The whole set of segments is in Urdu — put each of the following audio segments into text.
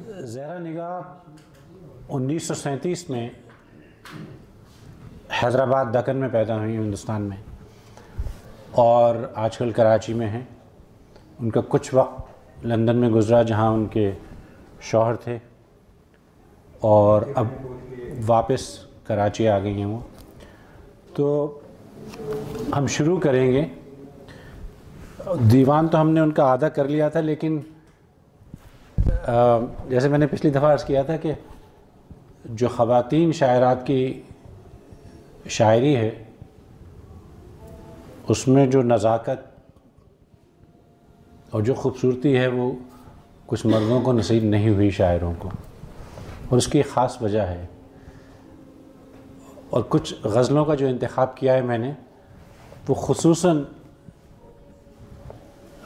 زہرا نگاہ 1937 میں حیدرآباد دکن میں پیدا ہوئی ہندوستان میں، اور آج کل کراچی میں ہیں۔ ان کا کچھ وقت لندن میں گزرا جہاں ان کے شوہر تھے، اور اب واپس کراچی آ گئی ہیں وہ۔ تو ہم شروع کریں گے۔ دیوان تو ہم نے ان کا آدھا کر لیا تھا، لیکن جیسے میں نے پچھلی دفعہ عرض کیا تھا کہ جو خواتین شاعرات کی شاعری ہے اس میں جو نزاکت اور جو خوبصورتی ہے وہ کچھ مردوں کو نصیب نہیں ہوئی شاعروں کو، اور اس کی ایک خاص وجہ ہے۔ اور کچھ غزلوں کا جو انتخاب کیا ہے میں نے، وہ خصوصاً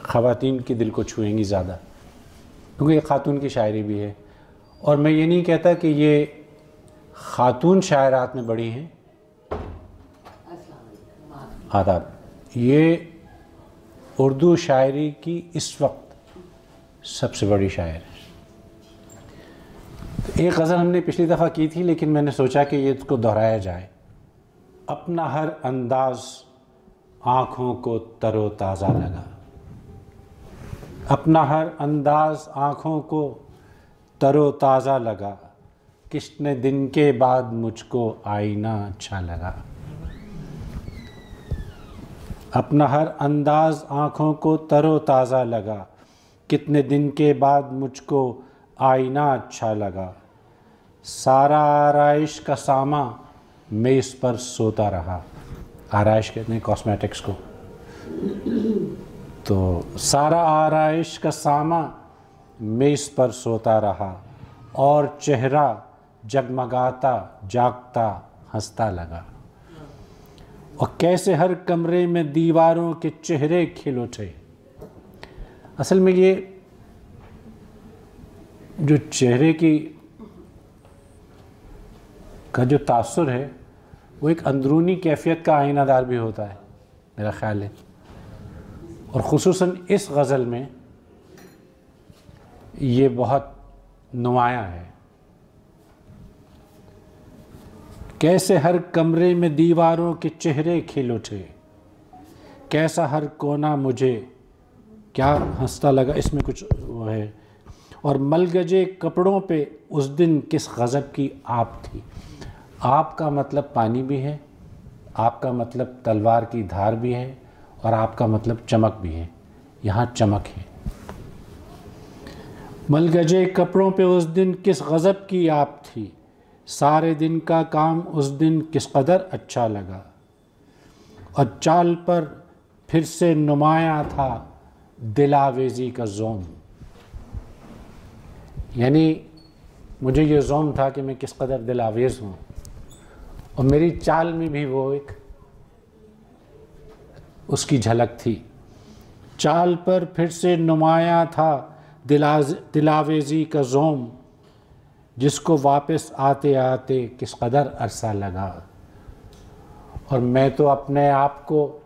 خواتین کی دل کو چھوئیں گی زیادہ، کیونکہ یہ خاتون کی شاعری بھی ہے۔ اور میں یہ نہیں کہتا کہ یہ خاتون شاعرات میں بڑی ہیں، آداب، یہ اردو شاعری کی اس وقت سب سے بڑی شاعر ہے۔ ایک غزل ہم نے پچھلی دفعہ کی تھی، لیکن میں نے سوچا کہ یہ اس کو دہرایا جائے۔ اپنا ہر انداز آنکھوں کو تر و تازہ لگا، اپنا ہر انداز آنکھوں کو تر و تازہ لگا، کتنے دن کے بعد مجھ کو آئینہ اچھا لگا۔ اپنا ہر انداز آنکھوں کو تر و تازہ لگا، کتنے دن کے بعد مجھ کو آئینہ اچھا لگا، سارا آرائش کا ساما میں اس پر سوتا رہا۔ آرائش کہتے ہیں کاسمیٹکس کو۔ تو سارا آرائش کا ساما میں اس پر سوتا رہا، اور چہرہ جگمگاتا جاگتا ہنستا لگا۔ اور کیسے ہر کمرے میں دیواروں کے چہرے کھل اٹھے۔ اصل میں یہ جو چہرے کا جو تاثر ہے وہ ایک اندرونی کیفیت کا آئینہ دار بھی ہوتا ہے، میرا خیال ہے۔ اور خصوصاً اس غزل میں یہ بہت نمایاں ہے۔ کیسے ہر کمرے میں دیواروں کے چہرے کھل اٹھے، کیسا ہر کونا مجھے کیا ہنستا لگا، اس میں کچھ وہ ہے۔ اور ملگجے کپڑوں پہ اس دن کس غضب کی آب تھی۔ آب کا مطلب پانی بھی ہے، آپ کا مطلب تلوار کی دھار بھی ہے، اور آپ کا مطلب چمک بھی ہے۔ یہاں چمک ہے۔ ملگجے کپڑوں پہ اس دن کس غضب کی آب تھی، سارے دن کا کام اس دن کس قدر اچھا لگا، اور چال پر پھر سے نمایاں تھا دل آویزی کا زوم۔ یعنی مجھے یہ زوم تھا کہ میں کس قدر دل آویز ہوں، اور میری چال میں بھی وہ ایک اس کی جھلک تھی۔ چال پر پھر سے نمایاں تھا دل آویزی کا زوم، جس کو واپس آتے آتے کس قدر عرصہ لگا۔ اور میں تو اپنے آپ کو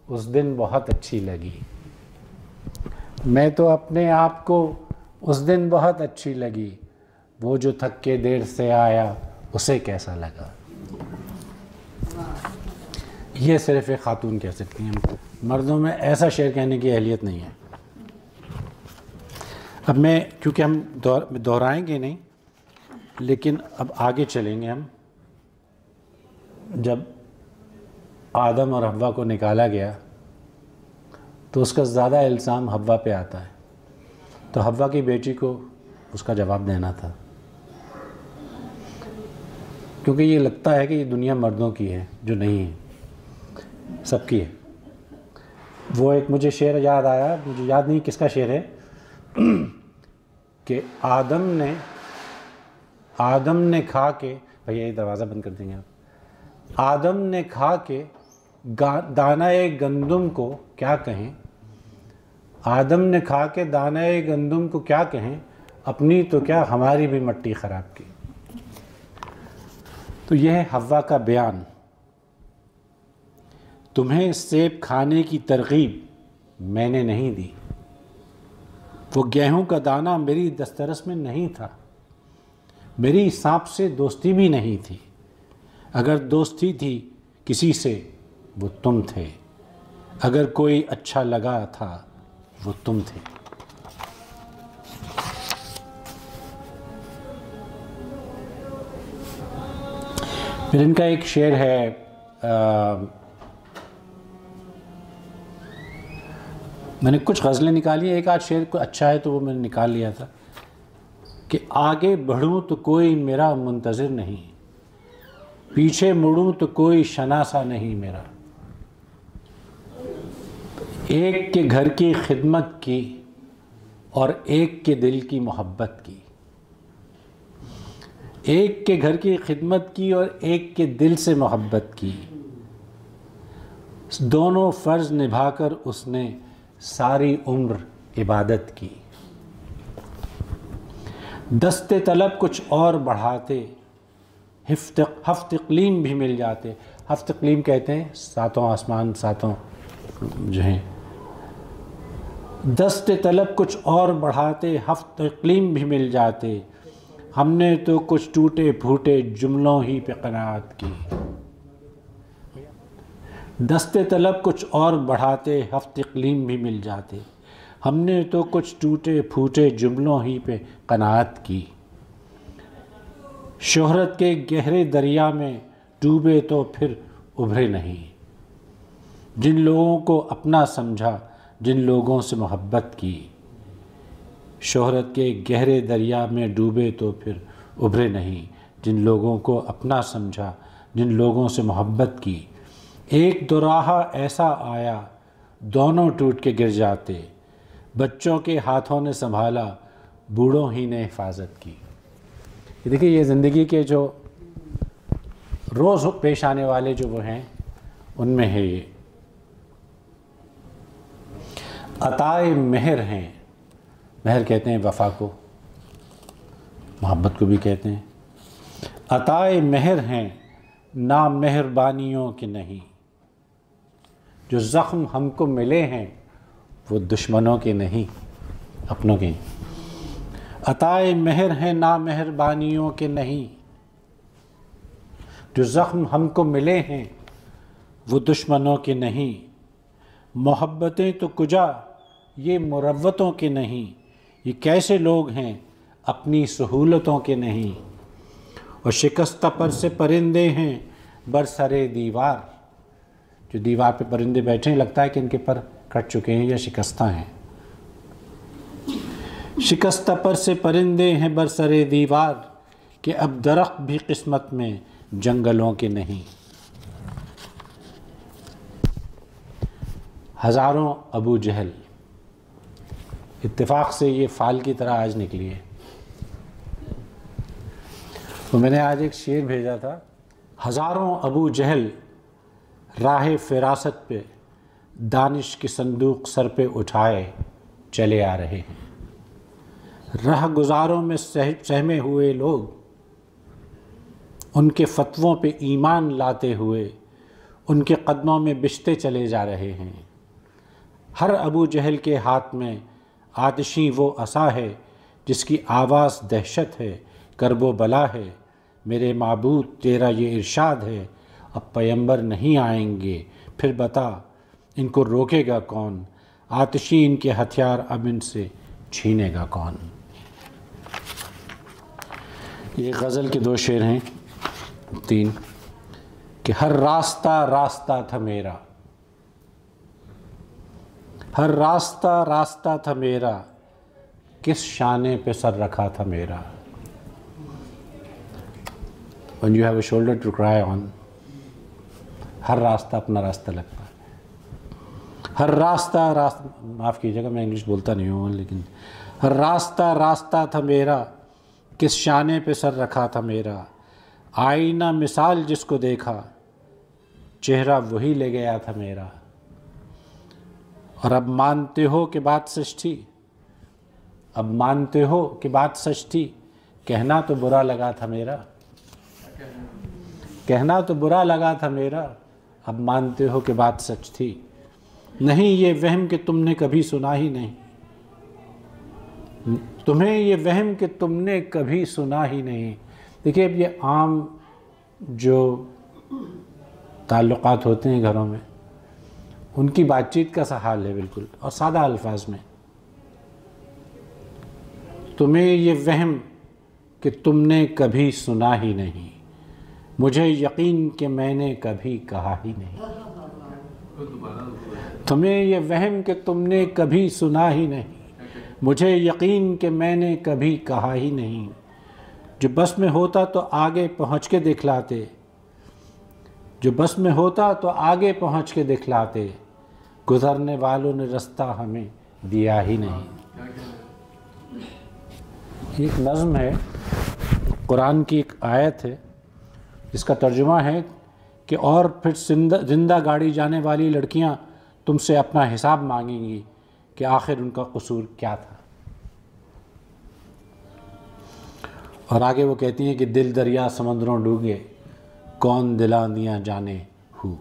اس دن بہت اچھی لگی، میں تو اپنے آپ کو اس دن بہت اچھی لگی، وہ جو تھک کے دیر سے آیا اسے کیسا لگا۔ یہ صرف ایک خاتون کہہ سکتی ہیں، مردوں میں ایسا شعر کہنے کی اہلیت نہیں ہے۔ اب میں کیونکہ ہم دہرائیں گے نہیں، لیکن اب آگے چلیں گے ہم۔ جب آدم اور حوا کو نکالا گیا تو اس کا زیادہ الزام حوا پہ آتا ہے، تو حوا کی بیٹی کو اس کا جواب دینا تھا، کیونکہ یہ لگتا ہے کہ یہ دنیا مردوں کی ہے، جو نہیں ہے، سب کی ہے۔ وہ ایک مجھے شعر یاد آیا، مجھے یاد نہیں کس کا شعر ہے، کہ آدم نے کھا کے، بھیا یہ دروازہ بند کر دیں گے آپ، آدم نے کھا کے دانہ گندم کو کیا کہیں، آدم نے کھا کے دانہ گندم کو کیا کہیں، اپنی تو کیا ہماری بھی مٹی خراب کی۔ تو یہ ہے حوا کا بیان۔ تمہیں سیب کھانے کی ترغیب میں نے نہیں دی، وہ گیہوں کا دانہ میری دسترس میں نہیں تھا، میری سانپ سے دوستی بھی نہیں تھی، اگر دوستی تھی کسی سے وہ تم تھے، اگر کوئی اچھا لگا تھا وہ تم تھے۔ پھر ان کا ایک شعر ہے، میں نے کچھ غزلیں نکالی ہیں، ایک آدھ شعر کو اچھا ہے تو وہ میں نے نکال لیا تھا، کہ آگے بڑھوں تو کوئی میرا منتظر نہیں، پیچھے مڑوں تو کوئی شناسا نہیں میرا، ایک کے گھر کی خدمت کی اور ایک کے دل کی محبت کی، ایک کے گھر کی خدمت کی اور ایک کے دل سے محبت کی، دونوں فرض نبھا کر اس نے ساری عمر عبادت کی، دست طلب کچھ اور بڑھاتے ہفت اقلیم بھی مل جاتے، ہفت اقلیم کہتے ہیں ساتوں آسمان، ساتوں جو ہیں، دست طلب کچھ اور بڑھاتے ہفت اقلیم بھی مل جاتے، ہم نے تو کچھ ٹوٹے پھوٹے جملوں ہی پہ قناعت کی، دست طلب کچھ اور بڑھاتے ہفت اقلیم بھی مل جاتے، ہم نے تو کچھ ٹوٹے پھوٹے جملوں ہی پہ قناعت کی، شہرت کے گہرے دریا میں ڈوبے تو پھر ابھرے نہیں، جن لوگوں کو اپنا سمجھا جن لوگوں سے محبت کی، شہرت کے گہرے دریا میں ڈوبے تو پھر ابھرے نہیں، جن لوگوں کو اپنا سمجھا جن لوگوں سے محبت کی، ایک دوراہا ایسا آیا دونوں ٹوٹ کے گر جاتے، بچوں کے ہاتھوں نے سنبھالا بوڑھوں ہی نے حفاظت کی۔ دیکھیے یہ زندگی کے جو روز پیش آنے والے جو وہ ہیں ان میں ہے یہ عطائے مہر ہیں، مہر کہتے ہیں وفا کو، محبت کو بھی کہتے ہیں، عطائے مہر ہیں نا مہربانیوں کے نہیں، جو زخم ہم کو ملے ہیں وہ دشمنوں کے نہیں اپنوں کے، عطائے مہر ہیں نا مہربانیوں کے نہیں، جو زخم ہم کو ملے ہیں وہ دشمنوں کے نہیں، محبتیں تو کجا یہ مروتوں کے نہیں، یہ کیسے لوگ ہیں اپنی سہولتوں کے نہیں، اور شکستہ پر سے پرندے ہیں برسرے دیوار، جو دیوار پہ پرندے بیٹھے ہیں لگتا ہے کہ ان کے پر کٹ چکے ہیں یا شکستہ ہیں، شکستہ پر سے پرندے ہیں برسرے دیوار، کہ اب درخت بھی قسمت میں جنگلوں کے نہیں، ہزاروں ابو جہل، اتفاق سے یہ فال کی طرح آج نکلی ہے، تو میں نے آج ایک شعر بھیجا تھا، ہزاروں ابو جہل راہ فراست پہ دانش کی صندوق سر پہ اٹھائے چلے آ رہے ہیں، رہ گزاروں میں سہمے ہوئے لوگ ان کے فتووں پہ ایمان لاتے ہوئے ان کے قدموں میں بچھتے چلے جا رہے ہیں، ہر ابو جہل کے ہاتھ میں آتشی وہ عصا ہے جس کی آواز دہشت ہے، کرب و بلا ہے، میرے معبود تیرا یہ ارشاد ہے، اب پیمبر نہیں آئیں گے پھر بتا ان کو روکے گا کون، آتشی ان کے ہتھیار اب ان سے چھینے گا کون۔ یہ غزل کے 2 شعر ہیں 3، کہ ہر راستہ راستہ تھا میرا، ہر راستہ راستہ تھا میرا، کس شانے پہ سر رکھا تھا میرا، when you have a shoulder to cry on، ہر راستہ اپنا راستہ لگتا ہے، ہر راستہ معاف کیجیے گا میں انگلش بولتا نہیں ہوں، لیکن ہر راستہ راستہ تھا میرا، کس شانے پہ سر رکھا تھا میرا، آئینہ مثال جس کو دیکھا چہرہ وہی لے گیا تھا میرا، اور اب مانتے ہو کہ بات سچ تھی، اب مانتے ہو کہ بات سچ تھی، کہنا تو برا لگا تھا میرا، کہنا تو برا لگا تھا میرا، اب مانتے ہو کہ بات سچ تھی، نہیں یہ وہم کہ تم نے کبھی سنا ہی نہیں، تمہیں یہ وہم کہ تم نے کبھی سنا ہی نہیں، دیکھیے اب یہ عام جو تعلقات ہوتے ہیں گھروں میں، ان کی بات چیت کا سا حال ہے بالکل، اور سادہ الفاظ میں تمہیں یہ وہم کہ تم نے کبھی سنا ہی نہیں، مجھے یقین کہ میں نے کبھی کہا ہی نہیں۔ تمہیں یہ وہم کہ تم نے کبھی سنا ہی نہیں، مجھے یقین کہ میں نے کبھی کہا ہی نہیں۔ جو بس میں ہوتا تو آگے پہنچ کے دکھلاتے، جو بس میں ہوتا تو آگے پہنچ کے دکھلاتے، گزرنے والوں نے رستہ ہمیں دیا ہی نہیں۔ یہ ایک نظم ہے، قرآن کی ایک آیت ہے جس کا ترجمہ ہے کہ اور پھر زندہ گاڑی جانے والی لڑکیاں تم سے اپنا حساب مانگیں گی کہ آخر ان کا قصور کیا تھا۔ اور آگے وہ کہتی ہیں کہ دل دریا سمندروں ڈوبے، کون دلاں دیاں جانے ہو۔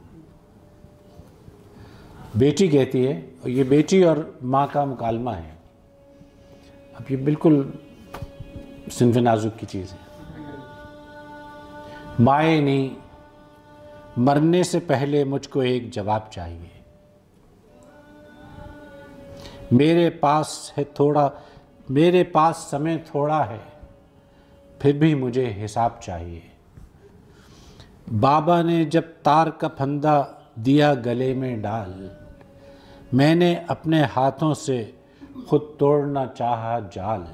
بیٹی کہتی ہے، اور یہ بیٹی اور ماں کا مکالمہ ہے۔ اب یہ بالکل صنف نازک کی چیز ہے۔ مائے نہیں، مرنے سے پہلے مجھ کو ایک جواب چاہیے، میرے پاس سمے تھوڑا ہے، پھر بھی مجھے حساب چاہیے۔ بابا نے جب تار کا پھندا دیا گلے میں ڈال، میں نے اپنے ہاتھوں سے خود توڑنا چاہا جال۔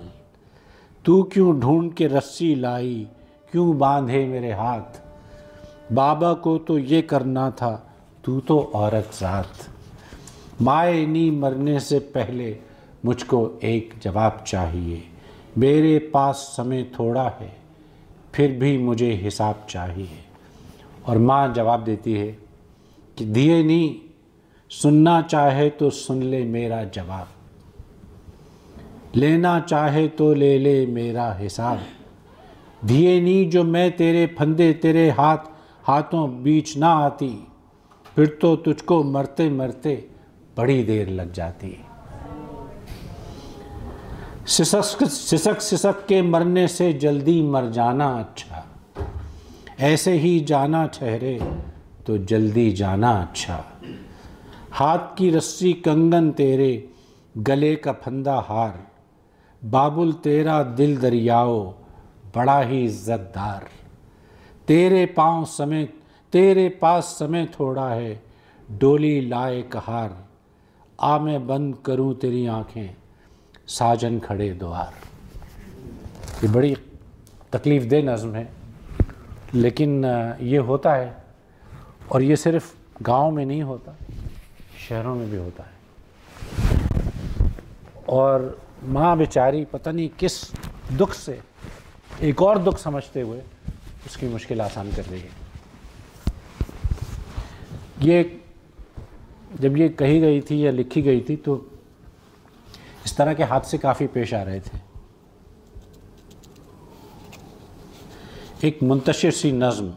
تو کیوں ڈھونڈ کے رسی لائی، کیوں باندھے میرے ہاتھ، بابا کو تو یہ کرنا تھا، تو تو عورت ذات۔ مائے نی، مرنے سے پہلے مجھ کو ایک جواب چاہیے، میرے پاس سمے تھوڑا ہے، پھر بھی مجھے حساب چاہیے۔ اور ماں جواب دیتی ہے کہ دھیے نی، سننا چاہے تو سن لے میرا جواب، لینا چاہے تو لے لے میرا حساب۔ دھیے نی، جو میں تیرے پھندے تیرے ہاتھوں بیچ نہ آتی، پھر تو تجھ کو مرتے مرتے بڑی دیر لگ جاتی۔ سسک کے مرنے سے جلدی مر جانا اچھا، ایسے ہی جانا ٹھہرے تو جلدی جانا اچھا۔ ہاتھ کی رسی کنگن تیرے، گلے کا پھندا ہار، بابل تیرا دل دریاؤ بڑا ہی عزت دار۔ تیرے پاس سمے تھوڑا ہے، ڈولی لائے کہار، آ میں بند کروں تیری آنکھیں، ساجن کھڑے دوار۔ یہ بڑی تکلیف دہ نظم ہے، لیکن یہ ہوتا ہے، اور یہ صرف گاؤں میں نہیں ہوتا، شہروں میں بھی ہوتا ہے۔ اور ماں بیچاری پتہ نہیں کس دکھ سے ایک اور دکھ سمجھتے ہوئے اس کی مشکل آسان کر رہی ہے۔ یہ جب یہ کہی گئی تھی یا لکھی گئی تھی تو اس طرح کے حادثے کافی پیش آ رہے تھے۔ ایک منتشر سی نظم،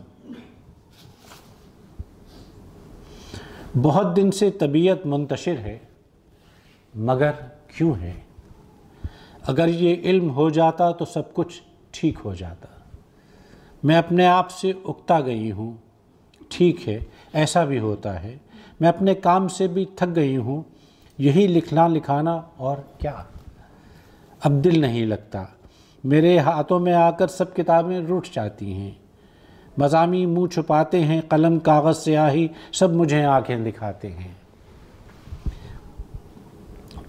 بہت دن سے طبیعت منتشر ہے، مگر کیوں ہے؟ اگر یہ علم ہو جاتا تو سب کچھ ٹھیک ہو جاتا۔ میں اپنے آپ سے اکتا گئی ہوں، ٹھیک ہے ایسا بھی ہوتا ہے، میں اپنے کام سے بھی تھک گئی ہوں، یہی لکھانا اور کیا، اب دل نہیں لگتا، میرے ہاتھوں میں آ کر سب کتابیں روٹھ جاتی ہیں، مضامین منہ چھپاتے ہیں، قلم کاغذ سیاہی سب مجھے آنکھیں دکھاتے ہیں۔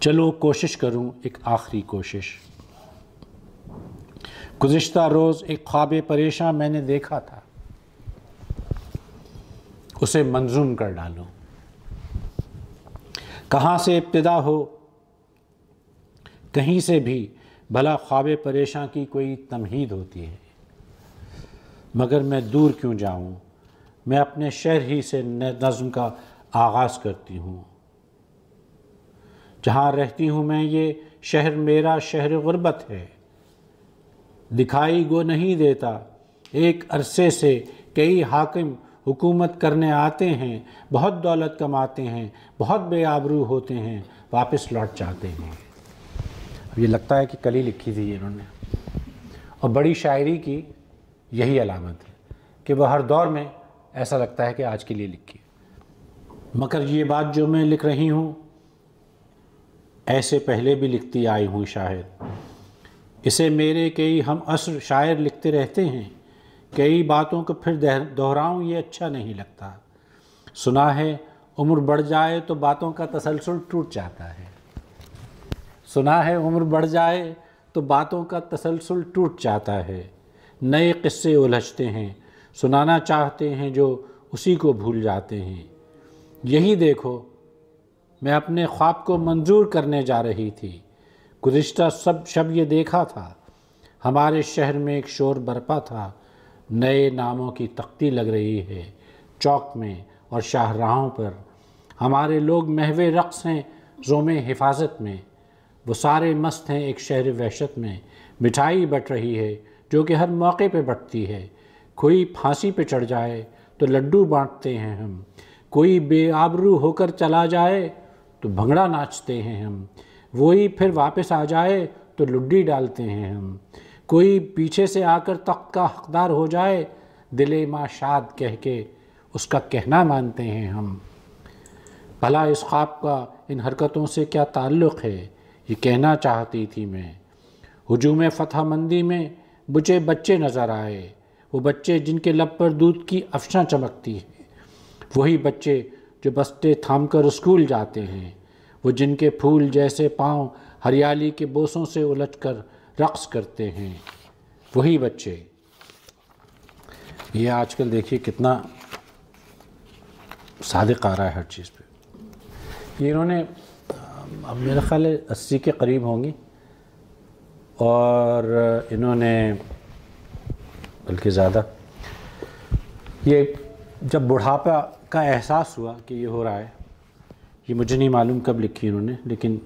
چلو کوشش کروں ایک آخری کوشش، گزشتہ روز ایک خواب پریشاں میں نے دیکھا تھا، اسے منظوم کر ڈالوں۔ کہاں سے ابتدا ہو، کہیں سے بھی، بھلا خواب پریشاں کی کوئی تمہید ہوتی ہے، مگر میں دور کیوں جاؤں، میں اپنے شہر ہی سے نظم کا آغاز کرتی ہوں۔ جہاں رہتی ہوں میں یہ شہر میرا شہر غربت ہے، دکھائی گو نہیں دیتا، ایک عرصے سے کئی حاکم حکومت کرنے آتے ہیں، بہت دولت کماتے ہیں، بہت بے آبرو ہوتے ہیں، واپس لوٹ جاتے ہیں۔ اب یہ لگتا ہے کہ کل ہی لکھی تھی انہوں نے، اور بڑی شاعری کی یہی علامت ہے کہ وہ ہر دور میں ایسا لگتا ہے کہ آج کے لیے لکھی ہے۔ مگر یہ بات جو میں لکھ رہی ہوں ایسے پہلے بھی لکھتی آئی ہوں شاید، اسے میرے کئی ہم عصر شاعر لکھتے رہتے ہیں، کئی باتوں کو پھر دہراؤں یہ اچھا نہیں لگتا۔ سنا ہے عمر بڑھ جائے تو باتوں کا تسلسل ٹوٹ جاتا ہے، سنا ہے عمر بڑھ جائے تو باتوں کا تسلسل ٹوٹ جاتا ہے، نئے قصے الجھتے ہیں، سنانا چاہتے ہیں جو اسی کو بھول جاتے ہیں۔ یہی دیکھو میں اپنے خواب کو منظور کرنے جا رہی تھی، گزشتہ شب یہ دیکھا تھا، ہمارے شہر میں ایک شور برپا تھا، نئے ناموں کی تختی لگ رہی ہے چوک میں اور شاہراہوں پر، ہمارے لوگ محو رقص ہیں زوم حفاظت میں، وہ سارے مست ہیں ایک شہر وحشت میں، مٹھائی بٹ رہی ہے جو کہ ہر موقع پہ بٹتی ہے، کوئی پھانسی پہ چڑھ جائے تو لڈو بانٹتے ہیں ہم، کوئی بے آبرو ہو کر چلا جائے تو بھنگڑا ناچتے ہیں ہم، وہی پھر واپس آ جائے تو لڈی ڈالتے ہیں ہم، کوئی پیچھے سے آ کر تخت کا حقدار ہو جائے دل ما شاد کہہ کے اس کا کہنا مانتے ہیں ہم۔ بھلا اس خواب کا ان حرکتوں سے کیا تعلق ہے، یہ کہنا چاہتی تھی میں۔ ہجوم فتح مندی میں مجھے بچے نظر آئے، وہ بچے جن کے لب پر دودھ کی افشاں چمکتی ہے، وہی بچے جو بستے تھام کر اسکول جاتے ہیں، وہ جن کے پھول جیسے پاؤں ہریالی کے بوسوں سے الجھ کر رقص کرتے ہیں، وہی بچے۔ یہ آج کل دیکھیے کتنا صادق آ رہا ہے ہر چیز پہ۔ یہ انہوں نے اب میرا خیال ہے 80 کے قریب ہوں گی، اور انہوں نے بلکہ زیادہ، یہ جب بڑھاپا کا احساس ہوا کہ یہ ہو رہا ہے، یہ مجھے نہیں معلوم کب لکھی انہوں نے، لیکن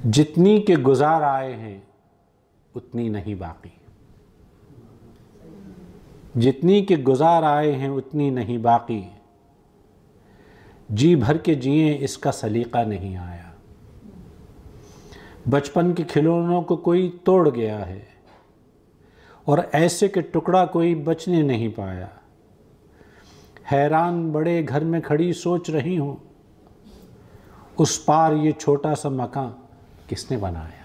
جتنی کہ گزار آئے ہیں اتنی نہیں باقی، جتنی کہ گزار آئے ہیں اتنی نہیں باقی، جی بھر کے جئیں اس کا سلیقہ نہیں آیا، بچپن کے کھلونوں کو کوئی توڑ گیا ہے اور ایسے کہ ٹکڑا کوئی بچنے نہیں پایا، حیران بڑے گھر میں کھڑی سوچ رہی ہوں اس پار یہ چھوٹا سا مکان کس نے بنایا۔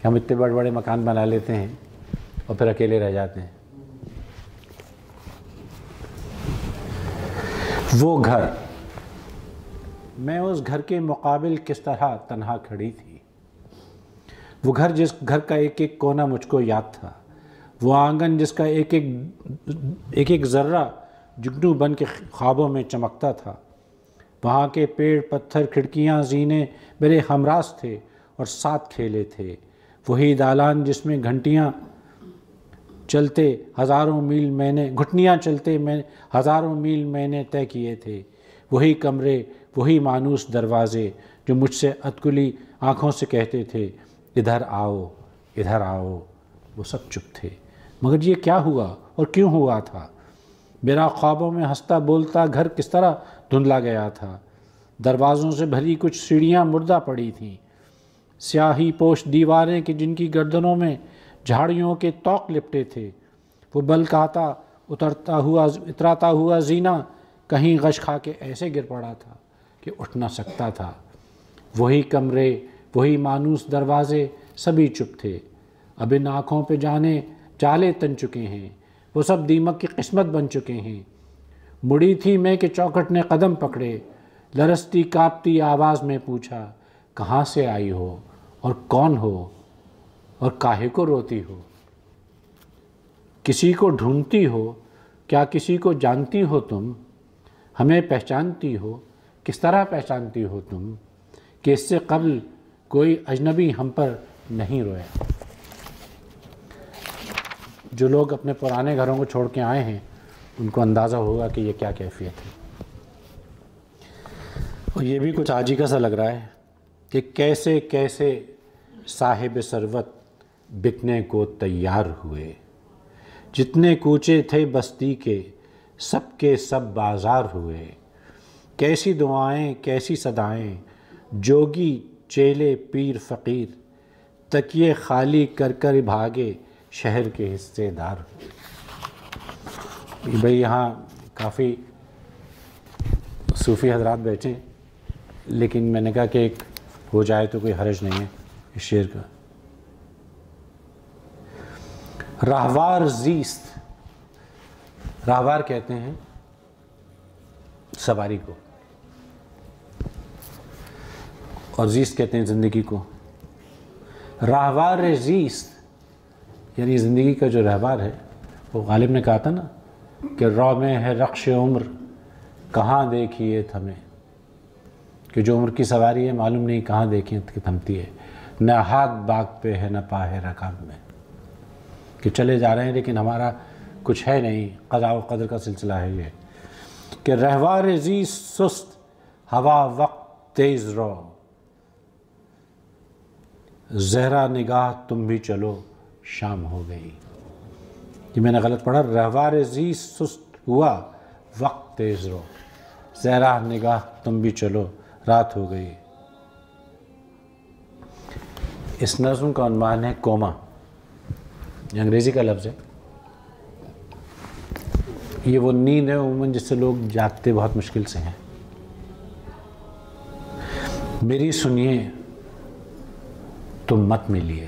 ہم اتنے بڑے بڑے مکان بنا لیتے ہیں اور پھر اکیلے رہ جاتے ہیں۔ وہ گھر، میں اس گھر کے مقابل کس طرح تنہا کھڑی تھی، وہ گھر جس گھر کا ایک ایک کونا مجھ کو یاد تھا، وہ آنگن جس کا ایک ایک ذرہ جگنو بن کے خوابوں میں چمکتا تھا، وہاں کے پیڑ پتھر کھڑکیاں زینے میرے ہمراز تھے اور ساتھ کھیلے تھے، وہی دالان جس میں گھنٹیاں چلتے ہزاروں میل میں نے گھٹنیاں چلتے میں ہزاروں میل میں نے طے کیے تھے، وہی کمرے، وہی مانوس دروازے جو مجھ سے ادکلی آنکھوں سے کہتے تھے ادھر آؤ ادھر آؤ، وہ سب چپ تھے۔ مگر یہ کیا ہوا اور کیوں ہوا تھا؟ میرا خوابوں میں ہنستا بولتا گھر کس طرح دھندلا گیا تھا، دروازوں سے بھری کچھ سیڑھیاں مردہ پڑی تھیں، سیاہی پوش دیواریں کہ جن کی گردنوں میں جھاڑیوں کے توق لپٹے تھے، وہ بل کہتا اتراتا ہوا زینہ کہیں غش کھا کے ایسے گر پڑا تھا کہ اٹھ نہ سکتا تھا، وہی کمرے، وہی مانوس دروازے، سبھی چپ تھے، اب ان آنکھوں پہ جانے جالے تن چکے ہیں، وہ سب دیمک کی قسمت بن چکے ہیں۔ مڑی تھی میں کہ چوکھٹ نے قدم پکڑے، لرزتی کانپتی آواز میں پوچھا کہاں سے آئی ہو اور کون ہو اور کاہے کو روتی ہو؟ کسی کو ڈھونڈتی ہو؟ کیا کسی کو جانتی ہو تم؟ ہمیں پہچانتی ہو؟ کس طرح پہچانتی ہو تم کہ اس سے قبل کوئی اجنبی ہم پر نہیں رویا؟ جو لوگ اپنے پرانے گھروں کو چھوڑ کے آئے ہیں ان کو اندازہ ہوگا کہ یہ کیا کیفیت ہے۔ اور یہ بھی کچھ عاجزی سا لگ رہا ہے کہ کیسے کیسے صاحب ثروت بکنے کو تیار ہوئے، جتنے کوچے تھے بستی کے سب بازار ہوئے، کیسی دعائیں کیسی صدائیں، جوگی چیلے پیر فقیر، تکیے خالی کر کر بھاگے شہر کے حصے دار ہو۔ بھئی یہاں کافی صوفی حضرات بیٹھے، لیکن میں نے کہا کہ ایک ہو جائے تو کوئی حرج نہیں ہے اس شعر کا۔ راہوار زیست، راہوار کہتے ہیں سواری کو، اور زیست کہتے ہیں زندگی کو۔ راہوار زیست یعنی زندگی کا جو رہوار ہے، وہ غالب نے کہا تھا نا کہ رو میں ہے رخش عمر کہاں دیکھیے تھمیں، کہ جو عمر کی سواری ہے معلوم نہیں کہاں دیکھیں کہ تھمتی ہے، نہ ہاتھ باغ پہ ہے نہ پا ہے رکاب میں، کہ چلے جا رہے ہیں لیکن ہمارا کچھ ہے نہیں۔ قضاء و قدر کا سلسلہ ہے یہ کہ رہوار زیست سست ہوا وقت تیز رو، زہرا نگاہ تم بھی چلو شام ہو گئی۔ یہ میں نے غلط پڑھا، رہوار زیست سست ہوا وقت تیز رو، زہرا نگاہ تم بھی چلو رات ہو گئی۔ اس نظم کا عنوان ہے کوما، یہ انگریزی کا لفظ ہے۔ یہ وہ نیند ہے عموماً جس سے لوگ جاگتے بہت مشکل سے ہیں۔ میری سنیے تم مت ملیے،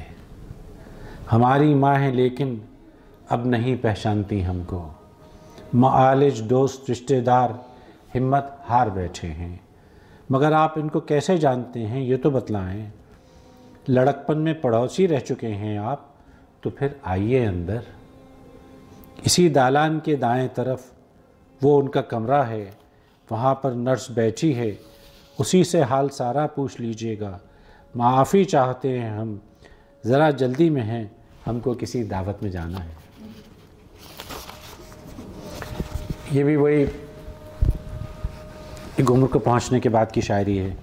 ہماری ماں ہے لیکن اب نہیں پہچانتی ہم کو، معالج دوست رشتہ دار ہمت ہار بیٹھے ہیں، مگر آپ ان کو کیسے جانتے ہیں یہ تو بتلائیں، لڑکپن میں پڑوسی رہ چکے ہیں آپ تو پھر آئیے اندر، اسی دالان کے دائیں طرف وہ ان کا کمرہ ہے، وہاں پر نرس بیٹھی ہے، اسی سے حال سارا پوچھ لیجئے گا، معافی چاہتے ہیں ہم ذرا جلدی میں ہیں، ہم کو کسی دعوت میں جانا ہے۔ یہ بھی وہی ایک عمر کو پہنچنے کے بعد کی شاعری ہے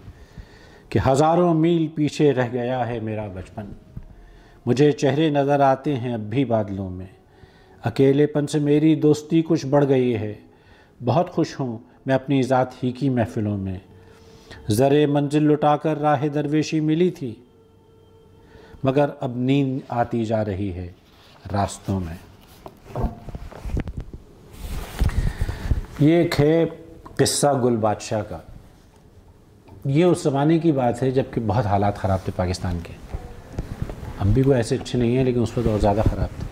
کہ ہزاروں میل پیچھے رہ گیا ہے میرا بچپن، مجھے چہرے نظر آتے ہیں اب بھی بادلوں میں، اکیلے پن سے میری دوستی کچھ بڑھ گئی ہے، بہت خوش ہوں میں اپنی ذات ہی کی محفلوں میں، زرے منزل لٹا کر راہ درویشی ملی تھی، مگر اب نیند آتی جا رہی ہے راستوں میں۔ یہ ایک ہے قصہ گل بادشاہ کا۔ یہ اس زمانے کی بات ہے جب کہ بہت حالات خراب تھے پاکستان کے، اب بھی کوئی ایسے اچھے نہیں ہیں لیکن اس وقت اور زیادہ خراب تھے۔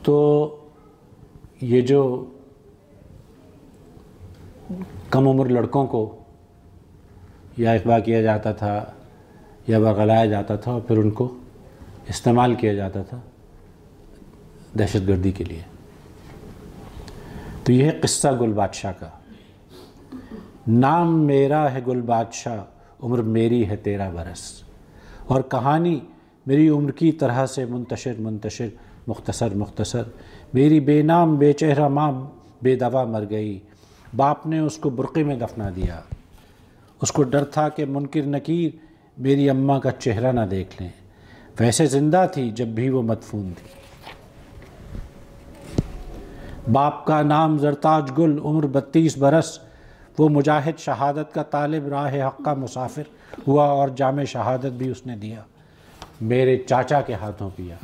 تو یہ جو کم عمر لڑکوں کو یا اغوا کیا جاتا تھا یا برگلایا جاتا تھا اور پھر ان کو استعمال کیا جاتا تھا دہشت گردی کے لیے، تو یہ ہے قصہ گل بادشاہ کا۔ نام میرا ہے گل بادشاہ، عمر میری ہے 13 برس، اور کہانی میری عمر کی طرح سے منتشر منتشر مختصر مختصر، میری بے نام بے چہرہ ماں بے دوا مر گئی، باپ نے اس کو برقعے میں دفنا دیا، اس کو ڈر تھا کہ منکر نکیر میری اماں کا چہرہ نہ دیکھ لیں، ویسے زندہ تھی جب بھی وہ مدفون تھی۔ باپ کا نام زرتاج گل، عمر 32 برس، وہ مجاہد شہادت کا طالب راہ حق کا مسافر ہوا، اور جام شہادت بھی اس نے دیا، میرے چاچا کے ہاتھوں پیا،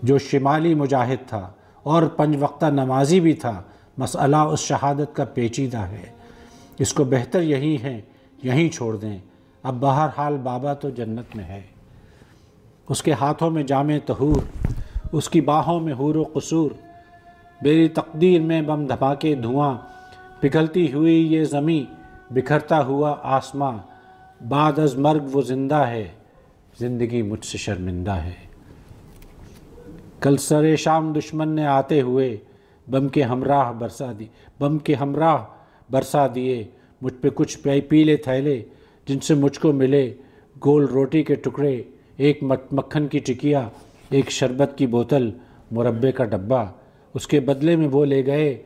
جو شمالی مجاہد تھا اور 5 وقتہ نمازی بھی تھا، مسئلہ اس شہادت کا پیچیدہ ہے، اس کو بہتر یہی ہے یہیں چھوڑ دیں، اب بہرحال بابا تو جنت میں ہے، اس کے ہاتھوں میں جام طہور، اس کی باہوں میں حور و قصور، میری تقدیر میں بم دھماکے دھواں، پگھلتی ہوئی یہ زمیں بکھرتا ہوا آسماں، بعد از مرگ وہ زندہ ہے، زندگی مجھ سے شرمندہ ہے، کل سر شام دشمن نے آتے ہوئے بم کے ہمراہ برسا دیے، مجھ پہ کچھ پیلے تھیلے جن سے مجھ کو ملے، گول روٹی کے ٹکڑے، ایک مکھن کی ٹکیا، ایک شربت کی بوتل، مربے کا ڈبہ، اس کے بدلے میں وہ لے گئے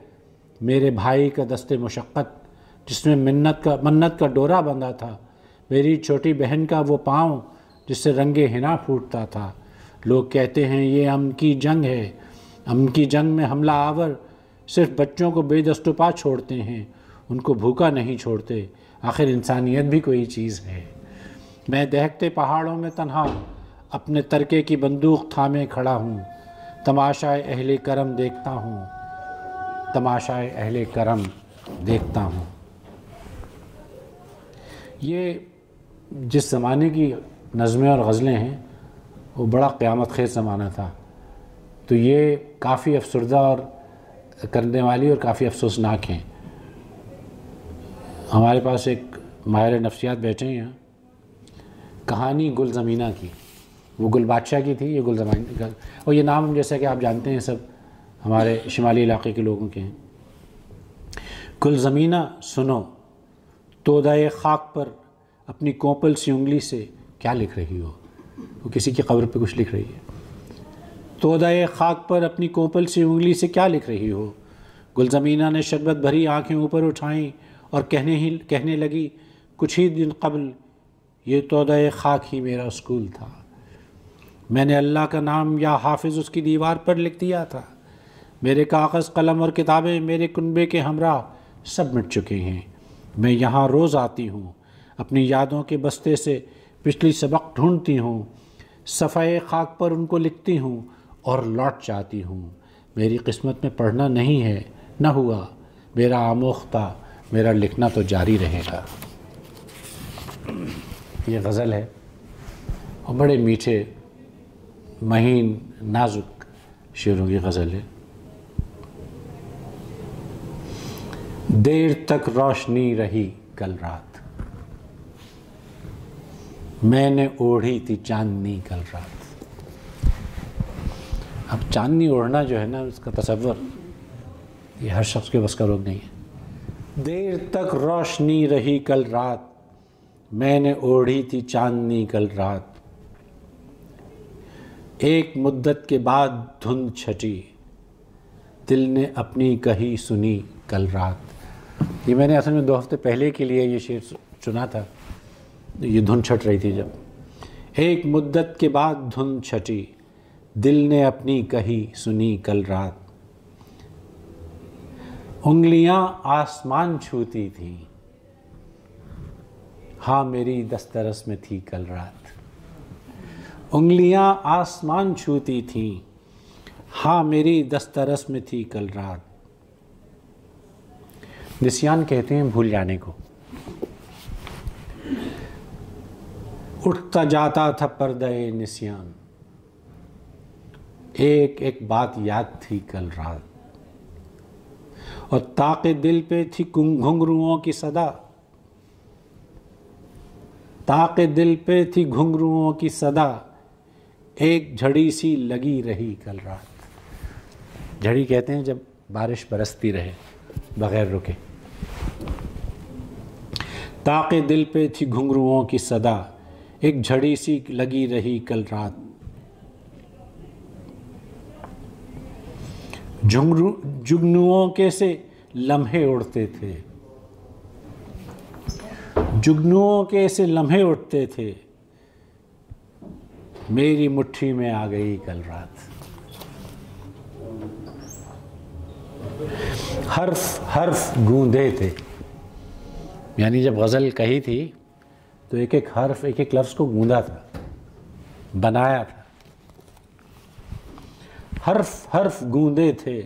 میرے بھائی کا دست مشقت جس میں منت کا ڈورا بندھا تھا، میری چھوٹی بہن کا وہ پاؤں جس سے رنگ حنا پھوٹتا تھا، لوگ کہتے ہیں یہ امن کی جنگ ہے، امن کی جنگ میں حملہ آور صرف بچوں کو بے دست و پا چھوڑتے ہیں، ان کو بھوکا نہیں چھوڑتے، آخر انسانیت بھی کوئی چیز ہے، میں دہکتے پہاڑوں میں تنہا اپنے ترکے کی بندوق تھامے کھڑا ہوں، تماشائے اہل کرم دیکھتا ہوں، تماشائے اہل کرم دیکھتا ہوں۔ یہ جس زمانے کی نظمیں اور غزلیں ہیں وہ بڑا قیامت خیز زمانہ تھا، تو یہ کافی افسردہ اور کرنے والی اور کافی افسوسناک ہیں۔ ہمارے پاس ایک ماہر نفسیات بیٹھے ہیں یہاں، کہانی گل زمینہ کی، وہ گل بادشاہ کی تھی، یہ گل زمینہ کا، اور یہ نام جیسا کہ آپ جانتے ہیں سب ہمارے شمالی علاقے کے لوگوں کے ہیں۔ گل زمینہ سنو، تودائے خاک پر اپنی کوپل سی انگلی سے کیا لکھ رہی ہو؟ وہ کسی کی قبر پہ کچھ لکھ رہی ہے۔ تودائے خاک پر اپنی کوپل سی انگلی سے کیا لکھ رہی ہو؟ گل زمینہ نے شربت بھری آنکھیں اوپر اٹھائیں اور کہنے لگی، کچھ ہی دن قبل یہ تودائے خاک ہی میرا اسکول تھا، میں نے اللہ کا نام یا حافظ اس کی دیوار پر لکھ دیا تھا، میرے کاغذ قلم اور کتابیں میرے کنبے کے ہمراہ سب مٹ چکے ہیں، میں یہاں روز آتی ہوں، اپنی یادوں کے بستے سے پچھلی سبق ڈھونڈتی ہوں، صفحۂ خاک پر ان کو لکھتی ہوں اور لوٹ جاتی ہوں، میری قسمت میں پڑھنا نہیں ہے، نہ ہوا، میرا آموختہ، میرا لکھنا تو جاری رہے گا۔ یہ غزل ہے اور بڑے میٹھے مہین نازک شعروں کی غزل ہے۔ دیر تک روشنی رہی کل رات، میں نے اوڑھی تھی چاندنی کل رات۔ اب چاندنی اوڑھنا جو ہے نا، اس کا تصور یہ ہر شخص کے بس کا روگ نہیں ہے۔ دیر تک روشنی رہی کل رات، میں نے اوڑھی تھی چاندنی کل رات، ایک مدت کے بعد دھند چھٹی، دل نے اپنی کہی سنی کل رات۔ یہ میں نے اصل میں 2 ہفتے پہلے کے لیے یہ شعر سنا تھا، یہ دھند چھٹ رہی تھی جب۔ ایک مدت کے بعد دھند چھٹی، دل نے اپنی کہی سنی کل رات، انگلیاں آسمان چھوتی تھیں، ہاں میری دسترس میں تھی کل رات۔ انگلیاں آسمان چھوتی تھیں، ہاں میری دسترس میں تھی کل رات۔ نسیان کہتے ہیں بھول جانے کو۔ اٹھتا جاتا تھا پردہ نسیان، ایک ایک بات یاد تھی کل رات، اور طاق دل پہ تھی گھنگروؤں کی صدا، طاق دل پہ تھی گھنگروؤں کی صدا، ایک جھڑی سی لگی رہی کل رات۔ جھڑی کہتے ہیں جب بارش برستی رہے بغیر رکے۔ طاق دل پہ تھی گھنگروؤں کی صدا، ایک جھڑی سی لگی رہی کل رات، جگنوؤں کے سے لمحے اڑتے تھے، جگنوؤں کے سے لمحے اٹھتے تھے، میری مٹھی میں آ گئی کل رات۔ حرف حرف گوندے تھے، یعنی جب غزل کہی تھی تو ایک ایک حرف ایک ایک لفظ کو گوندا تھا، بنایا تھا۔ حرف حرف گوندے تھے،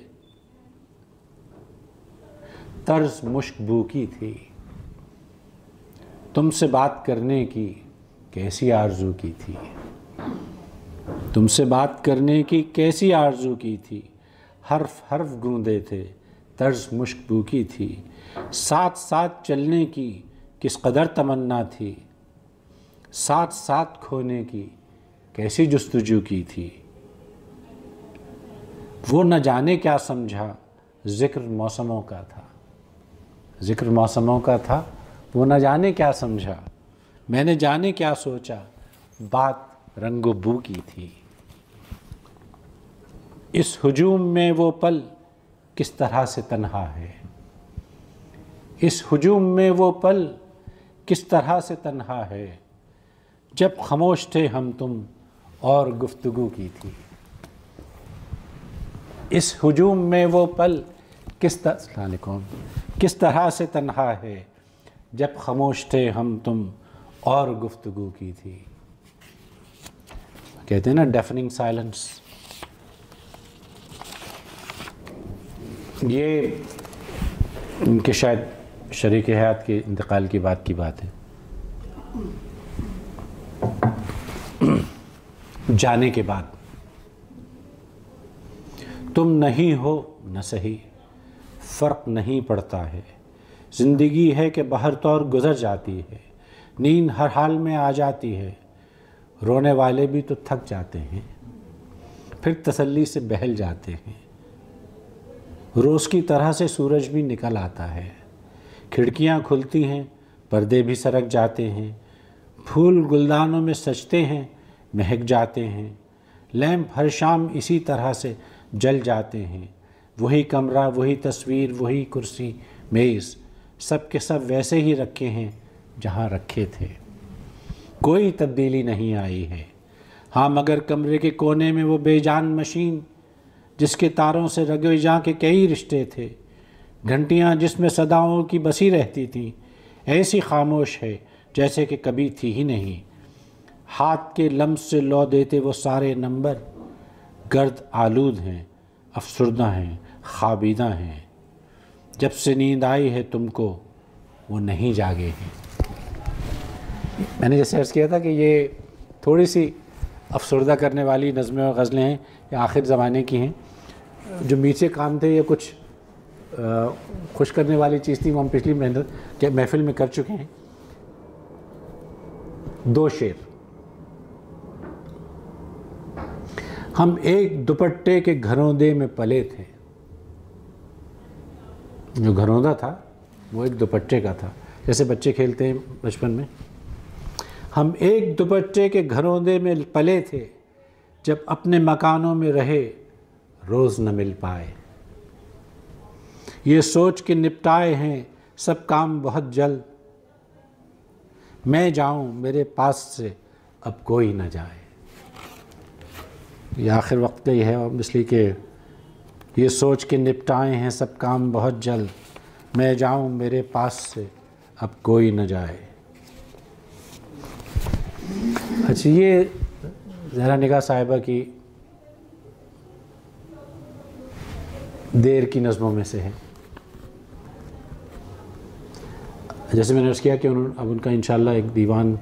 طرز مشک بو کی تھی، تم سے بات کرنے کی کیسی آرزو کی تھی، تم سے بات کرنے کی کیسی آرزو کی تھی، حرف حرف گوندے تھے، طرز مشک بو کی تھی، ساتھ ساتھ چلنے کی کس قدر تمنا تھی، ساتھ ساتھ کھونے کی کیسی جستجو کی تھی، وہ نہ جانے کیا سمجھا ذکر موسموں کا تھا، ذکر موسموں کا تھا، وہ نہ جانے کیا سمجھا، میں نے جانے کیا سوچا، بات رنگ و بو کی تھی، اس ہجوم میں وہ پل کس طرح سے تنہا ہے، اس ہجوم میں وہ پل کس طرح سے تنہا ہے، جب خاموش تھے ہم تم اور گفتگو کی تھی، اس ہجوم میں وہ پل کس طرح سے تنہا ہے، جب خاموش تھے ہم تم اور گفتگو کی تھی۔ کہتے ہیں نا ڈیفننگ سائلنس. یہ ان کے شاید شریک حیات کے انتقال کی بات ہے. جانے کے بعد تم نہیں ہو نہ صحیح، فرق نہیں پڑتا ہے. زندگی ہے کہ بہر طور گزر جاتی ہے، نیند ہر حال میں آ جاتی ہے. رونے والے بھی تو تھک جاتے ہیں، پھر تسلی سے بہل جاتے ہیں. روز کی طرح سے سورج بھی نکل آتا ہے. کھڑکیاں کھلتی ہیں، پردے بھی سرک جاتے ہیں. پھول گلدانوں میں سجتے ہیں، مہک جاتے ہیں. لیمپ ہر شام اسی طرح سے جل جاتے ہیں. وہی کمرہ، وہی تصویر، وہی کرسی میز، سب کے سب ویسے ہی رکھے ہیں جہاں رکھے تھے. کوئی تبدیلی نہیں آئی ہے. ہاں مگر کمرے کے کونے میں وہ بے جان مشین جس کے تاروں سے رگے جاں کے کئی رشتے تھے. گھنٹیاں جس میں صداؤں کی بسی رہتی تھیں، ایسی خاموش ہے جیسے کہ کبھی تھی ہی نہیں. ہاتھ کے لمس سے لو دیتے وہ سارے نمبر. گرد آلود ہیں، افسردہ ہیں، خوابیدہ ہیں. جب سے نیند آئی ہے تم کو وہ نہیں جاگے ہیں. میں نے جیسے عرض کیا تھا کہ یہ تھوڑی سی افسردہ کرنے والی نظمیں اور غزلیں ہیں، یہ آخر زمانے کی ہیں. جو میچے کام تھے یہ کچھ خوش کرنے والی چیز تھی، وہ ہم پچھلی محفل میں کر چکے ہیں. 2 شعر. ہم ایک دوپٹے کے گھروندے میں پلے تھے. جو گھروندا تھا وہ ایک دوپٹے کا تھا، جیسے بچے کھیلتے ہیں بچپن میں. ہم ایک دوپٹے کے گھروندے میں پلے تھے، جب اپنے مکانوں میں رہے روز نہ مل پائے. یہ سوچ کے نپٹائے ہیں سب کام بہت جلد. میں جاؤں میرے پاس سے اب کوئی نہ جائے. یہ آخر وقت کا ہی ہے، اس لیے کہ یہ سوچ کے نپٹائے ہیں سب کام بہت جلد. میں جاؤں میرے پاس سے اب کوئی نہ جائے. اچھا، یہ زہرا نگاہ صاحبہ کی دیر کی نظموں میں سے ہے. جیسے میں نے عرض کیا کہ اب ان کا انشاءاللہ ایک دیوان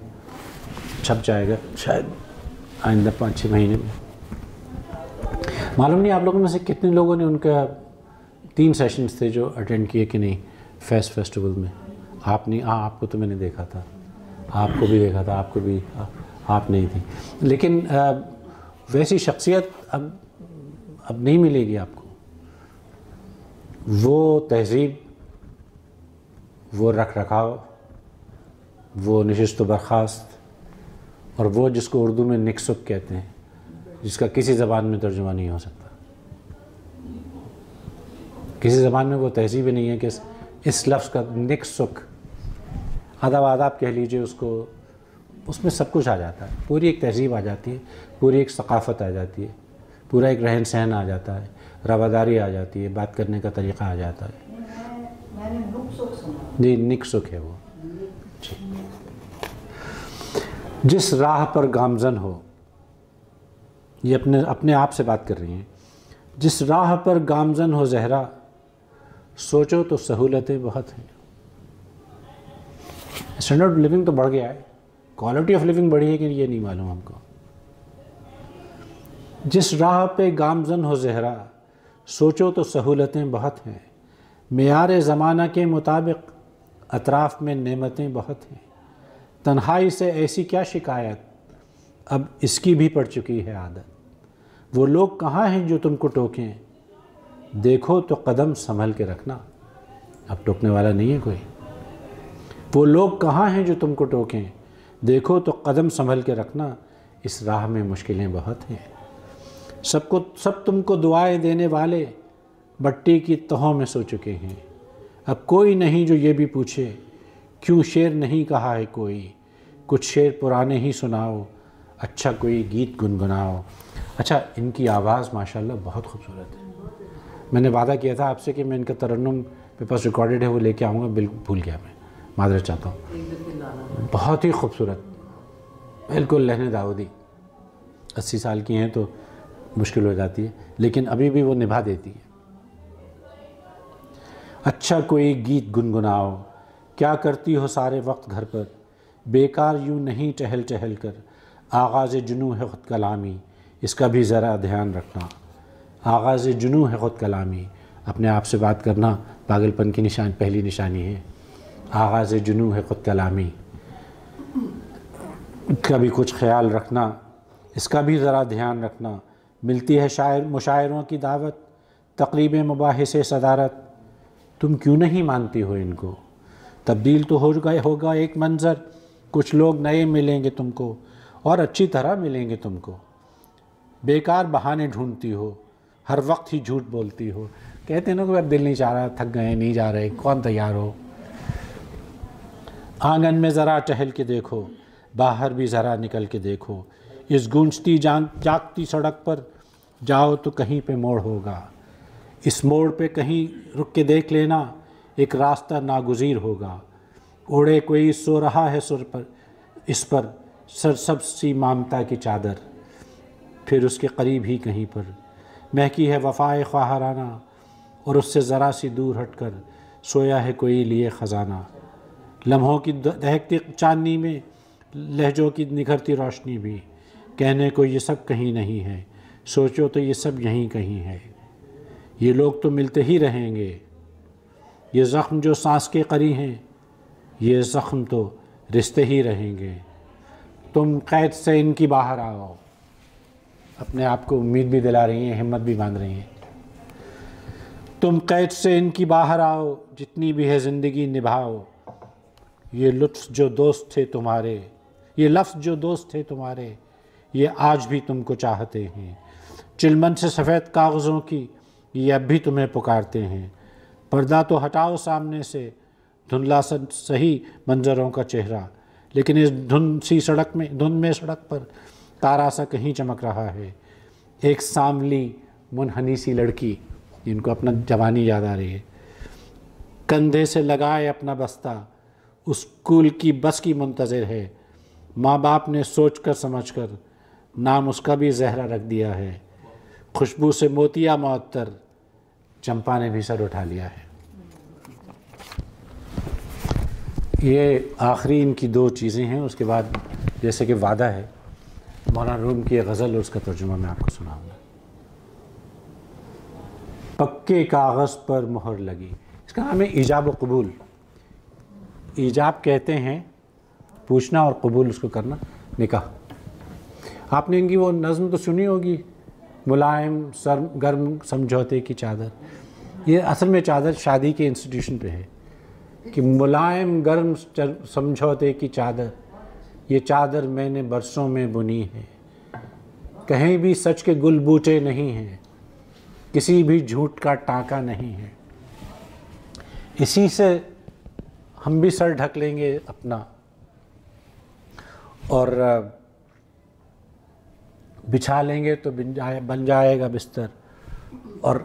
چھپ جائے گا شاید آئندہ 5-6 مہینے میں. معلوم نہیں آپ لوگوں میں سے کتنے لوگوں نے ان کا 3 سیشنز تھے جو اٹینڈ کیے کہ نہیں فیسٹیول میں. آپ نہیں؟ ہاں آپ کو تو میں نے دیکھا تھا، آپ کو بھی دیکھا تھا، آپ کو بھی آپ نہیں تھی. لیکن ویسی شخصیت اب نہیں ملے گی آپ کو. وہ تہذیب، وہ رکھ رکھاؤ، وہ نشست و برخاست، اور وہ جس کو اردو میں نکسک کہتے ہیں، جس کا کسی زبان میں ترجمہ نہیں ہو سکتا. کسی زبان میں وہ تہذیب ہی نہیں ہے کہ اس لفظ کا نکسک، ادب آداب کہہ لیجئے اس کو، اس میں سب کچھ آ جاتا ہے. پوری ایک تہذیب آ جاتی ہے، پوری ایک ثقافت آ جاتی ہے، پورا ایک رہن سہن آ جاتا ہے، رواداری آ جاتی ہے، بات کرنے کا طریقہ آ جاتا ہے. جی نکسک ہے وہ. جس راہ پر گامزن ہو، یہ اپنے آپ سے بات کر رہی ہیں. جس راہ پر گامزن ہو زہرا، سوچو تو سہولتیں بہت ہیں. اسٹینڈرڈ آف لیونگ تو بڑھ گیا ہے، کوالٹی آف لیونگ بڑھی ہے کہ یہ نہیں معلوم ہم کو. جس راہ پہ گامزن ہو زہرا، سوچو تو سہولتیں بہت ہیں. معیار زمانہ کے مطابق اطراف میں نعمتیں بہت ہیں. تنہائی سے ایسی کیا شکایت، اب اس کی بھی پڑ چکی ہے عادت. وہ لوگ کہاں ہیں جو تم کو ٹوکیں، دیکھو تو قدم سنبھل کے رکھنا. اب ٹوکنے والا نہیں ہے کوئی. وہ لوگ کہاں ہیں جو تم کو ٹوکیں، دیکھو تو قدم سنبھل کے رکھنا. اس راہ میں مشکلیں بہت ہیں. سب تم کو دعائیں دینے والے مٹی کی تہوں میں سو چکے ہیں. اب کوئی نہیں جو یہ بھی پوچھے، کیوں شعر نہیں کہا ہے کوئی. کچھ شعر پرانے ہی سناؤ، اچھا کوئی گیت گنگناؤ. اچھا، ان کی آواز ماشاءاللہ بہت خوبصورت ہے. میں نے وعدہ کیا تھا آپ سے کہ میں ان کا ترنم میرے پاس ریکارڈڈ ہے، وہ لے کے آؤں گا. بالکل بھول گیا، میں معذرت چاہتا ہوں. بہت ہی خوبصورت، بالکل لہن داؤدی. 80 سال کی ہیں تو مشکل ہو جاتی ہے، لیکن ابھی بھی وہ نبھا دیتی ہے۔ اچھا کوئی گیت گنگناؤ، کیا کرتی ہو سارے وقت گھر پر، بیکار یوں نہیں ٹہل ٹہل کر، آغاز جنوں ہے خود کلامی، اس کا بھی ذرا دھیان رکھنا۔ آغاز جنوں ہے خود کلامی، اپنے آپ سے بات کرنا پاگل پن کی پہلی نشانی ہے۔ آغاز جنوں ہے خود کلامی، کا بھی کچھ خیال رکھنا، اس کا بھی ذرا دھیان رکھنا۔ ملتی ہے مشاعروں کی دعوت، تقریب مباحث صدارت، تم کیوں نہیں مانتی ہو ان کو؟ تبدیل تو ہوگا ایک منظر، کچھ لوگ نئے ملیں گے تم کو اور اچھی طرح ملیں گے تم کو۔ بیکار بہانے ڈھونڈتی ہو، ہر وقت ہی جھوٹ بولتی ہو۔ کہتے ہیں نا کہ اب دل نہیں چاہ رہا، تھک گئے، نہیں جا رہے، کون تیار ہو؟ آنگن میں ذرا ٹہل کے دیکھو، باہر بھی ذرا نکل کے دیکھو، اس گونجتی جاگتی سڑک پر جاؤ تو کہیں پہ موڑ ہوگا، اس موڑ پہ کہیں رک کے دیکھ لینا، ایک راستہ ناگزیر ہوگا۔ اوڑے کوئی سو رہا ہے سر پر، اس پر سرسبز سی ممتا کی چادر، پھر اس کے قریب ہی کہیں پر مہکی ہے وفائے خواہرانہ، اور اس سے ذرا سی دور ہٹ کر سویا ہے کوئی لیے خزانہ۔ لمحوں کی دہکتی چاندنی میں لہجوں کی نکھرتی روشنی بھی، کہنے کو یہ سب کہیں نہیں ہے، سوچو تو یہ سب یہیں کہیں ہے۔ یہ لوگ تو ملتے ہی رہیں گے، یہ زخم جو سانس کے قری ہیں، یہ زخم تو رشتے ہی رہیں گے۔ تم قید سے ان کی باہر آؤ، اپنے آپ کو امید بھی دلا رہی ہیں، ہمت بھی باندھ رہی ہیں۔ تم قید سے ان کی باہر آؤ، جتنی بھی ہے زندگی نبھاؤ، یہ لفظ جو دوست تھے تمہارے، یہ آج بھی تم کو چاہتے ہیں۔ چلمن سے سفید کاغذوں کی یہ اب بھی تمہیں پکارتے ہیں۔ پردہ تو ہٹاؤ سامنے سے، دھندلا سہی منظروں کا چہرہ، لیکن اس دھند میں سڑک پر تارا سا کہیں چمک رہا ہے۔ ایک سانولی منحنی سی لڑکی، جن کو اپنا جوانی یاد آ رہی ہے، کندھے سے لگائے اپنا بستہ، اس اسکول کی بس کی منتظر ہے۔ ماں باپ نے سوچ کر سمجھ کر نام اس کا بھی زہرا رکھ دیا ہے۔ خوشبو سے موتیا معطر، چمپا نے بھی سر اٹھا لیا ہے۔ یہ آخری ان کی 2 چیزیں ہیں، اس کے بعد جیسے کہ وعدہ ہے مولانا روم کی غزل اور اس کا ترجمہ میں آپ کو سناؤں گا۔ پکے کاغذ پر مہر لگی، اس کا نام ہے ایجاب و قبول۔ ایجاب کہتے ہیں پوچھنا اور قبول اس کو کرنا، نکاح۔ آپ نے ان کی وہ نظم تو سنی ہوگی، ملائم گرم سمجھوتے کی چادر۔ یہ اصل میں چادر شادی کے انسٹیٹیوشن پہ ہے کہ ملائم گرم سمجھوتے کی چادر، یہ چادر میں نے برسوں میں بنی ہے، کہیں بھی سچ کے گل بوٹے نہیں ہیں، کسی بھی جھوٹ کا ٹانکا نہیں ہے۔ اسی سے ہم بھی سر ڈھک لیں گے اپنا، اور بچھا لیں گے تو بن جائے گا بستر، اور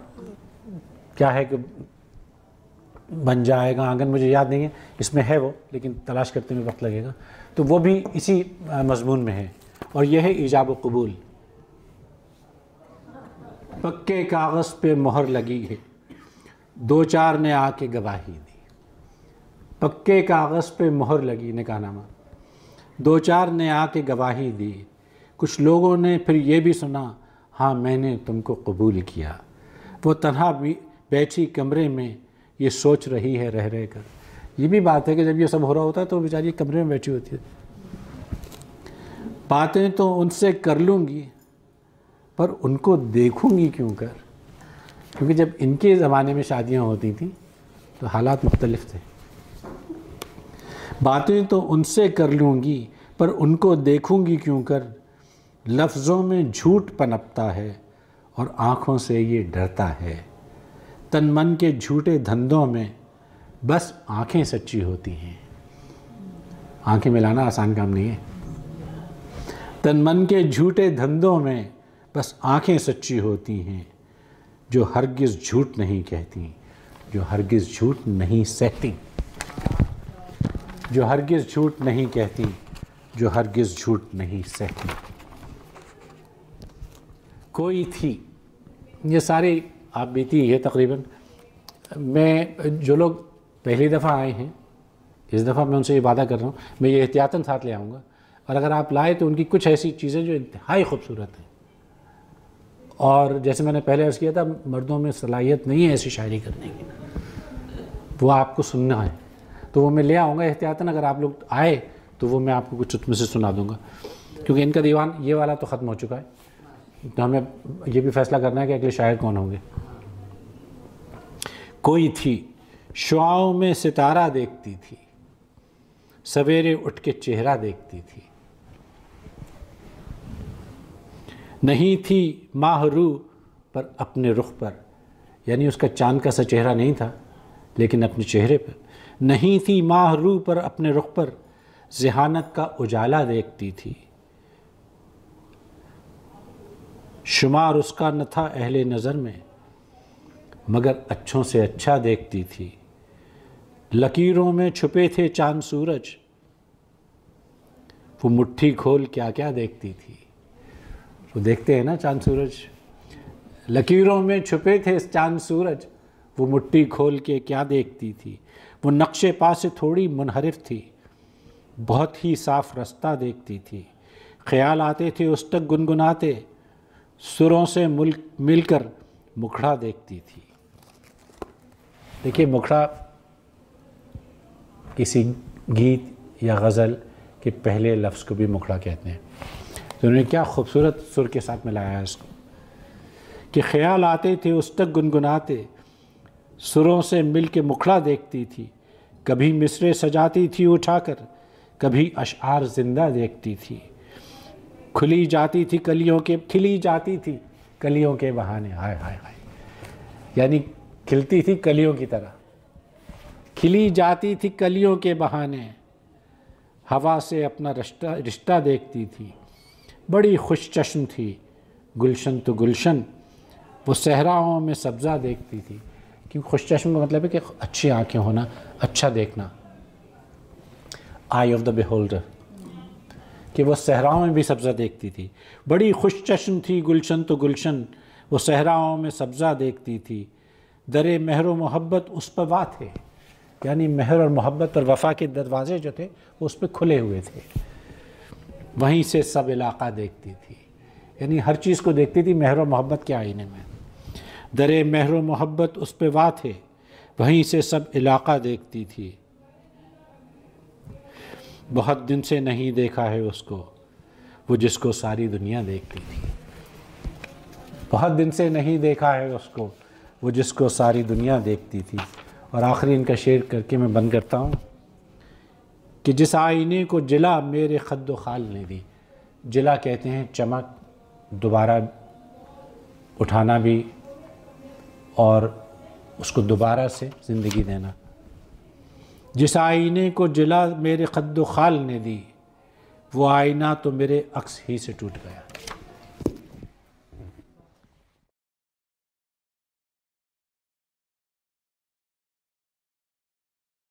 کیا ہے کہ بن جائے گا آنگن، مجھے یاد نہیں ہے اس میں ہے وہ، لیکن تلاش کرتے میں وقت لگے گا، تو وہ بھی اسی مضمون میں ہے، اور یہ ہے ایجاب و قبول۔ پکے کاغذ پہ مہر لگی ہے، 2-4 نے آ کے گواہی دی۔ پکے کاغذ پہ مہر لگی، نکاح نامہ، 2-4 نے آ کے گواہی دی، کچھ لوگوں نے پھر یہ بھی سنا، ہاں میں نے تم کو قبول کیا۔ وہ تنہا بیٹھی کمرے میں یہ سوچ رہی ہے رہ رہ کر۔ یہ بھی بات ہے کہ جب یہ سب ہو رہا ہوتا ہے تو بیچاری کمرے میں بیٹھی ہوتی ہے۔ باتیں تو ان سے کر لوں گی، پر ان کو دیکھوں گی کیوں کر؟ کیونکہ جب ان کے زمانے میں شادیاں ہوتی تھیں تو حالات مختلف تھے۔ باتیں تو ان سے کر لوں گی، پر ان کو دیکھوں گی کیوں کر؟ لفظوں میں جھوٹ پنپتا ہے اور آنکھوں سے یہ ڈرتا ہے۔ تن من کے جھوٹے دھندوں میں بس آنکھیں سچی ہوتی ہیں۔ آنکھیں ملانا آسان کام نہیں ہے۔ تن من کے جھوٹے دھندوں میں بس آنکھیں سچی ہوتی ہیں، جو ہرگز جھوٹ نہیں کہتی، جو ہرگز جھوٹ نہیں سہتی، جو ہرگز جھوٹ نہیں کہتی، جو ہرگز جھوٹ نہیں سہتی۔ کوئی تھی، یہ ساری آپ بیتی ہے تقریباً. میں جو لوگ پہلی دفعہ آئے ہیں اس دفعہ میں ان سے یہ وعدہ کر رہا ہوں میں یہ احتیاطاً ساتھ لے آؤں گا، اور اگر آپ لائے تو ان کی کچھ ایسی چیزیں جو انتہائی خوبصورت ہیں. اور جیسے میں نے پہلے عرض کیا تھا مردوں میں صلاحیت نہیں ہے ایسی شاعری کرنے کی، وہ آپ کو سننا ہے، تو وہ میں لے آؤں گا احتیاطاً. اگر آپ لوگ آئے تو وہ میں آپ کو کچھ میں سے سنا دوں گا، کیونکہ ان کا دیوان یہ والا تو ختم ہو چکا ہے، تو ہمیں یہ بھی فیصلہ کرنا ہے کہ اگلے شاعر کون ہوں گے. کوئی تھی شعاؤں میں ستارہ دیکھتی تھی، سویرے اٹھ کے چہرہ دیکھتی تھی. نہیں تھی ماہ رو پر اپنے رخ پر، یعنی اس کا چاند کا سا چہرہ نہیں تھا لیکن اپنے چہرے پر. نہیں تھی ماہ رو پر اپنے رخ پر، ذہانت کا اجالا دیکھتی تھی. شمار اس کا نہ تھا اہل نظر میں، مگر اچھوں سے اچھا دیکھتی تھی. لکیروں میں چھپے تھے چاند سورج، وہ مٹھی کھول کیا کیا دیکھتی تھی. وہ دیکھتے ہیں نا چاند سورج، لکیروں میں چھپے تھے چاند سورج، وہ مٹھی کھول کے کیا دیکھتی تھی. وہ نقشے پا سے تھوڑی منحرف تھی، بہت ہی صاف رستہ دیکھتی تھی. خیال آتے تھے اس تک گنگناتے، سروں سے مل کر مکھڑا دیکھتی تھی. دیکھیے مکھڑا کسی گیت یا غزل کے پہلے لفظ کو بھی مکھڑا کہتے ہیں. تو انہوں نے کیا خوبصورت سر کے ساتھ ملایا ہے اس کو کہ خیال آتے تھے اس تک گنگناتے، سروں سے مل کے مکھڑا دیکھتی تھی. کبھی مصرے سجاتی تھی اٹھا کر، کبھی اشعار زندہ دیکھتی تھی. کھلی جاتی تھی کلیوں کے بہانے. ہائے ہائے ہائے، یعنی کھلتی تھی کلیوں کی طرح، کھلی جاتی تھی کلیوں کے بہانے. ہوا سے اپنا رشتہ دیکھتی تھی. بڑی خوش چشم تھی گلشن تو گلشن، وہ صحراؤں میں سبزہ دیکھتی تھی. کیونکہ خوش چشم کا مطلب ہے کہ اچھی آنکھیں ہونا، اچھا دیکھنا، آئی آف دا بیہولڈر، کہ وہ صحراؤں میں بھی سبزہ دیکھتی تھی. بڑی خوش چشم تھی گلشن تو گلشن، وہ صحراؤں میں سبزہ دیکھتی تھی. در مہر و محبت اس پہ وا تھے، یعنی مہر اور محبت اور وفا کے دروازے جو تھے وہ اس پہ کھلے ہوئے تھے. وہیں سے سب علاقہ دیکھتی تھی، یعنی ہر چیز کو دیکھتی تھی مہر و محبت کے آئینے میں. در مہر و محبت اس پہ وا تھے، وہیں سے سب علاقہ دیکھتی تھی. بہت دن سے نہیں دیکھا ہے اس کو، وہ جس کو ساری دنیا دیکھتی تھی. بہت دن سے نہیں دیکھا ہے اس کو، وہ جس کو ساری دنیا دیکھتی تھی. اور آخری ان کا شعر کر کے میں بند کرتا ہوں کہ جس آئینے کو جلا میرے خد و خال نے دی. جلا کہتے ہیں چمک، دوبارہ اٹھانا بھی اور اس کو دوبارہ سے زندگی دینا. جس آئینے کو جلا میرے خد و خال نے دی، وہ آئینہ تو میرے عکس ہی سے ٹوٹ گیا.